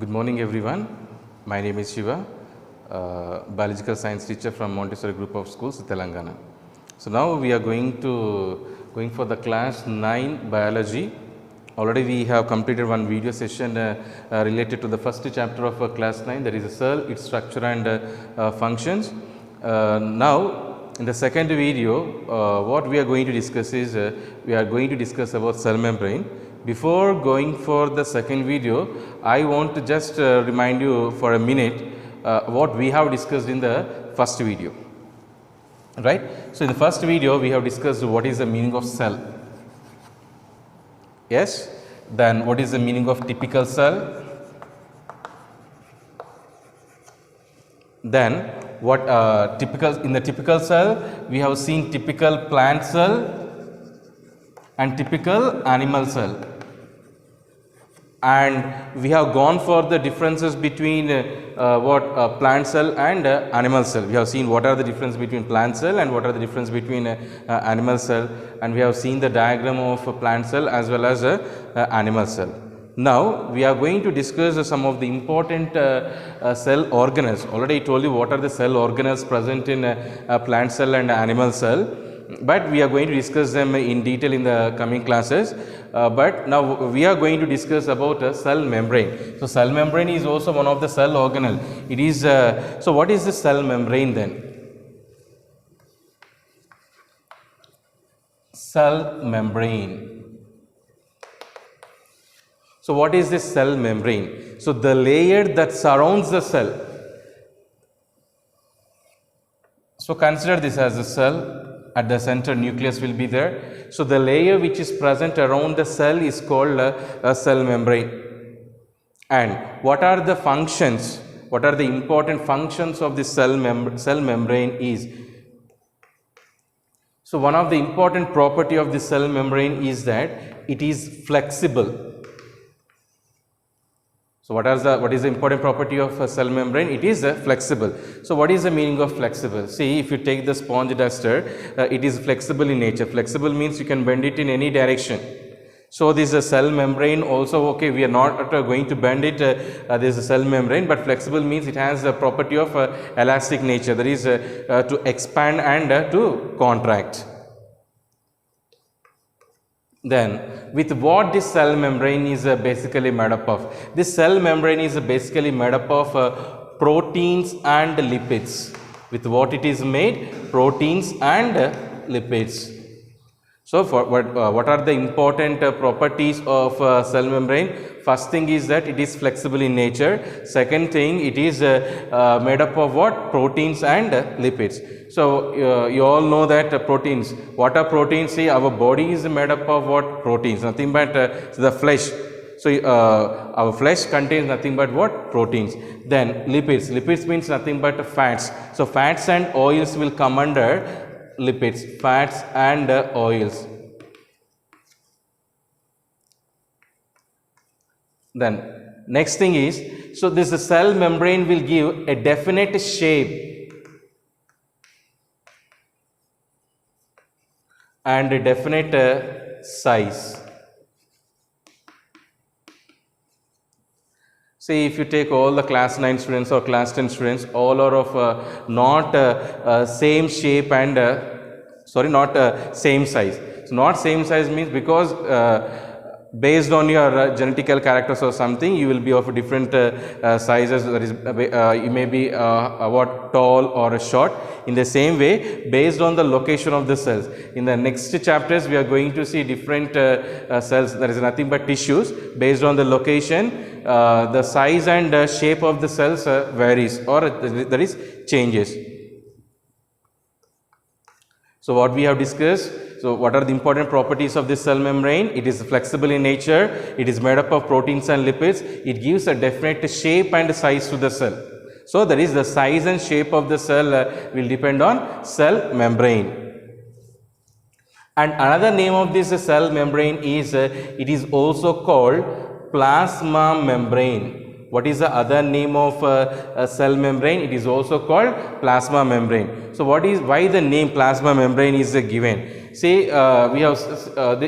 Good morning everyone. My name is Shiva, biological science teacher from Montessori Group of Schools, Telangana. So now we are going for the class 9 biology. Already we have completed one video session related to the first chapter of class 9, that is a cell, its structure and functions. Now in the second video what we are going to discuss is we are going to discuss about cell membrane. Before going for the second video, I want to just remind you for a minute what we have discussed in the first video, right. So in the first video we have discussed what is the meaning of cell, yes, then what is the meaning of typical cell, then what in the typical cell we have seen typical plant cell and typical animal cell, and we have gone for the differences between plant cell and animal cell. We have seen what are the difference between plant cell and what are the difference between animal cell, and we have seen the diagram of a plant cell as well as animal cell. Now we are going to discuss some of the important cell organelles. Already I told you what are the cell organelles present in plant cell and animal cell, but we are going to discuss them in detail in the coming classes. But now we are going to discuss about a cell membrane. So cell membrane is also one of the cell organelle. It is so what is the cell membrane then? Cell membrane. So what is this cell membrane? So the layer that surrounds the cell. So consider this as a cell. At the center nucleus will be there. So the layer which is present around the cell is called a cell membrane. And what are the functions? What are the important functions of the cell membrane is? So one of the important property of the cell membrane is that it is flexible. So what is the important property of a cell membrane? It is flexible. So what is the meaning of flexible? See, if you take the sponge duster, it is flexible in nature. Flexible means you can bend it in any direction. So this is a cell membrane also, okay, we are not going to bend it, this is a cell membrane, but flexible means it has the property of elastic nature, that is to expand and to contract. Then with what this cell membrane is basically made up of? This cell membrane is basically made up of proteins and lipids. With what it is made? Proteins and lipids. So for what are the important properties of cell membrane? First thing is that it is flexible in nature. Second thing, it is made up of what? Proteins and lipids. So you all know that proteins. What are proteins? See, our body is made up of what? Proteins. Nothing but the flesh. So our flesh contains nothing but what? Proteins. Then lipids. Lipids means nothing but fats. So fats and oils will come under lipids, fats and oils. Then next thing is, so this cell membrane will give a definite shape and a definite size. See, if you take all the class 9 students or class 10 students, all are of not same shape and not same size. So not same size means because based on your genetical characters or something, you will be of different sizes. That is, you may be what, tall or short. In the same way, based on the location of the cells. In the next chapters, we are going to see different cells. There is nothing but tissues. Based on the location, the size and shape of the cells varies, or there is changes. So what we have discussed. So what are the important properties of this cell membrane? It is flexible in nature. It is made up of proteins and lipids. It gives a definite shape and size to the cell. So that is the size and shape of the cell will depend on cell membrane. And another name of this cell membrane is it is also called plasma membrane. What is the other name of a cell membrane? It is also called plasma membrane. So why the name plasma membrane is given? Say we have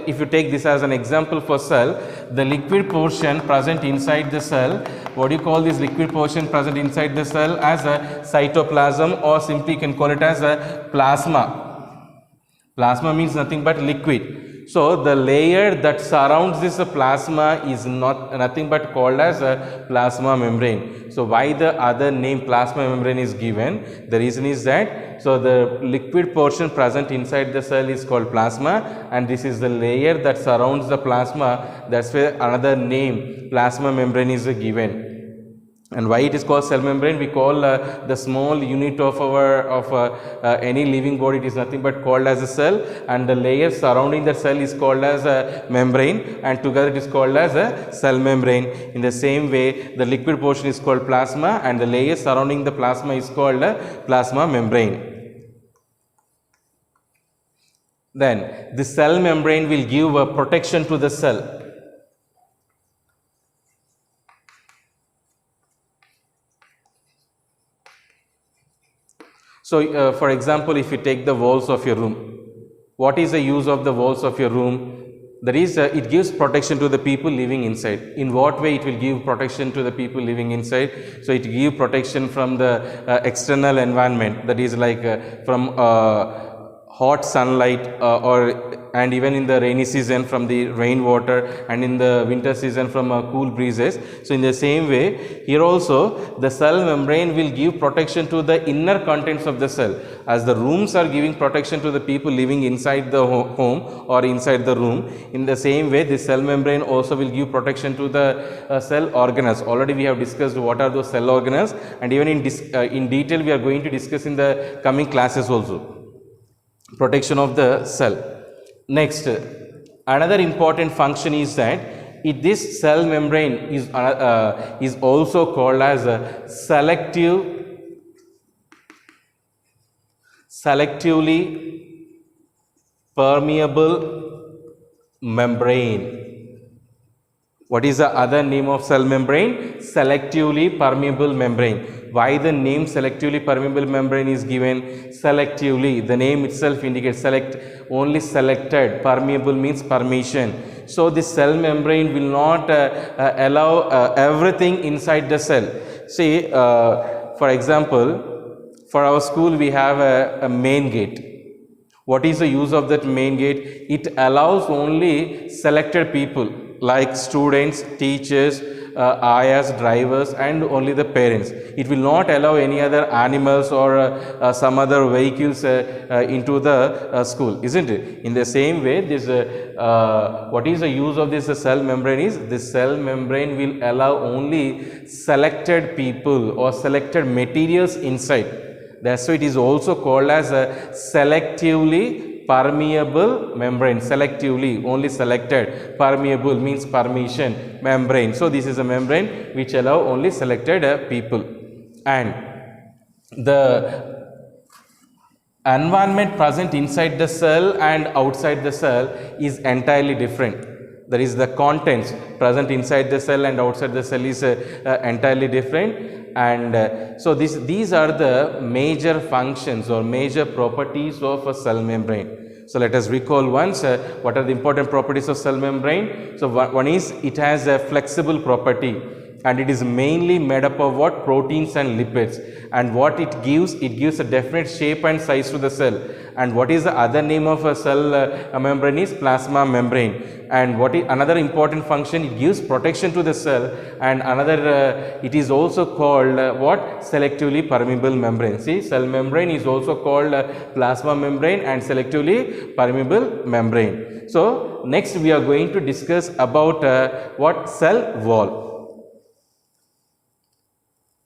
if you take this as an example for cell, the liquid portion present inside the cell What do you call this liquid portion present inside the cell? As a cytoplasm, or simply you can call it as a plasma. Plasma means nothing but liquid. So the layer that surrounds this plasma is nothing but called as a plasma membrane. So why the other name plasma membrane is given? The reason is that so the liquid portion present inside the cell is called plasma, and this is the layer that surrounds the plasma. That's where another name plasma membrane is given. And why it is called cell membrane? We call the small unit of any living body, it is nothing but called as a cell, and the layer surrounding the cell is called as a membrane, and together it is called as a cell membrane. In the same way, the liquid portion is called plasma, and the layer surrounding the plasma is called a plasma membrane. Then the cell membrane will give a protection to the cell. So, for example, if you take the walls of your room, what is the use of the walls of your room? That is, it gives protection to the people living inside. In what way it will give protection to the people living inside? So, it gives protection from the external environment, that is like from hot sunlight and even in the rainy season from the rainwater, and in the winter season from cool breezes. So in the same way, here also the cell membrane will give protection to the inner contents of the cell. As the rooms are giving protection to the people living inside the home or inside the room, in the same way the cell membrane also will give protection to the cell organelles. Already we have discussed what are those cell organelles, and even in detail we are going to discuss in the coming classes also. Protection of the cell. Next, another important function is that this cell membrane is also called as a selectively permeable membrane. What is the other name of cell membrane? Selectively permeable membrane. Why the name selectively permeable membrane is given? Selectively, the name itself indicates only selected. Permeable means permission. So this cell membrane will not allow everything inside the cell. See, for example, for our school we have a main gate. What is the use of that main gate? It allows only selected people like students, teachers, ayahs, drivers, and only the parents. It will not allow any other animals or some other vehicles into the school, isn't it? In the same way, this what is the use of this cell membrane is, this cell membrane will allow only selected people or selected materials inside. That's why it is also called as a selectively permeable membrane. Selectively, only selected. Permeable means permission, membrane. So this is a membrane which allow only selected people. And the environment present inside the cell and outside the cell is entirely different. That is, the contents present inside the cell and outside the cell is entirely different. And so these are the major functions or major properties of a cell membrane. So let us recall once what are the important properties of cell membrane. So one is, it has a flexible property, and it is mainly made up of what? Proteins and lipids. And what it gives a definite shape and size to the cell. And what is the other name of a cell membrane is plasma membrane. And what is another important function? It gives protection to the cell. And another, it is also called what? Selectively permeable membrane. See, cell membrane is also called plasma membrane and selectively permeable membrane. So next we are going to discuss about what? Cell wall.